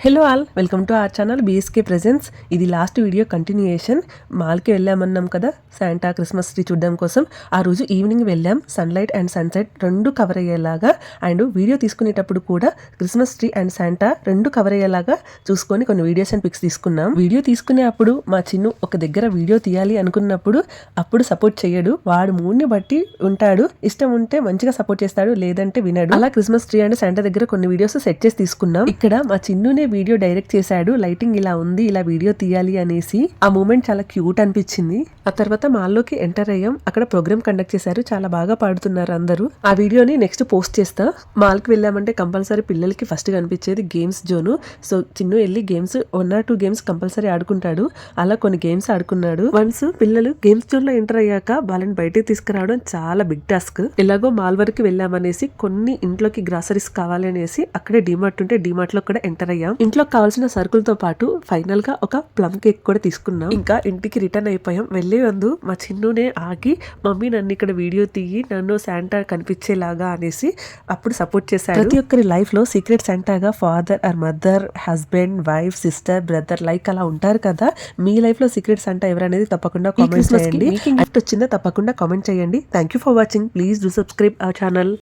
Hello all, welcome to our channel BSK presence. ఇది last video continuation. మాల్కి వెళ్ళామన్నాం కదా Santa Christmas tree చూడడం కోసం. ఆ రోజు ఈవినింగ్ వెళ్ళాం. సన్లైట్ అండ్ సన్సెట్ రెండు కవర్ అయ్యేలాగా, అండ్ వీడియో తీసుకునేటప్పుడు కూడా క్రిస్మస్ ట్రీ అండ్ శాంటా రెండు కవర్ అయ్యేలాగా చూసుకొని కొన్ని వీడియోస్ అండ్ పిక్స్ తీసుకున్నాం. వీడియో తీసుకునే అప్పుడు మా చిన్ను ఒక దగ్గర వీడియో తీయాలి అనుకున్నప్పుడు అప్పుడు సపోర్ట్ చేయడు. వాడు మూడ్ని బట్టి ఉంటాడు. ఇష్టం ఉంటే మంచిగా సపోర్ట్ చేస్తాడు, లేదంటే వినడు. అలా క్రిస్మస్ ట్రీ అండ్ శాంటా దగ్గర కొన్ని వీడియోస్ సెట్ చేసి తీసుకున్నాం. ఇక్కడ మా చిన్నునే వీడియో డైరెక్ట్ చేశాడు. లైటింగ్ ఇలా ఉంది, ఇలా వీడియో తీయాలి అనేసి. ఆ మూమెంట్ చాలా క్యూట్ అనిపించింది. ఆ తర్వాత మాల్లోకి ఎంటర్ అయ్యాం. అక్కడ ప్రోగ్రామ్ కండక్ట్ చేశారు. చాలా బాగా పాడుతున్నారు అందరూ. ఆ వీడియోని నెక్స్ట్ పోస్ట్ చేస్తా. మాల్కి వెళ్ళామంటే కంపల్సరీ పిల్లలకి ఫస్ట్ కనిపించేది గేమ్స్ జోను. సో చిన్ను వెళ్ళి గేమ్స్ 1 or 2 గేమ్స్ కంపల్సరీ ఆడుకుంటాడు. అలా కొన్ని గేమ్స్ ఆడుకున్నాడు. వన్స్ పిల్లలు గేమ్స్ జోన్ లో ఎంటర్ అయ్యాక వాళ్ళని బయటకు తీసుకురావడం చాలా బిగ్ టాస్క్. ఎలాగో మాల్ వరకు వెళ్ళామనేసి కొన్ని ఇంట్లోకి గ్రాసరీస్ కావాలి అనేసి అక్కడే డిమార్ట్ ఉంటే డిమార్ట్ లో కూడా ఎంటర్ అయ్యాం. ఇంట్లో కావాల్సిన సరుకులతో పాటు ఫైనల్ గా ఒక ప్లమ్ కేక్ కూడా తీసుకున్నాం. ఇంకా ఇంటికి రిటర్న్ అయిపోయాం. వెళ్లే ముందు మా చిన్నునే ఆగి, మమ్మీ నన్ను ఇక్కడ వీడియో తీయి, నన్ను శాంటా కనిపించేలాగా అనేసి అప్పుడు సపోర్ట్ చేశాడు. ప్రతి ఒక్కరి లైఫ్ లో సీక్రెట్ శాంటాగా father or mother, husband, wife, sister, brother like అలా ఉంటారు కదా. మీ లైఫ్ లో సీక్రెట్ శాంటా ఎవరనేది తప్పకుండా కామెంట్ చేయండి. గిఫ్ట్ వచ్చిందా తప్పకుండా కామెంట్ చేయండి. Thank you for watching. Please do subscribe our channel.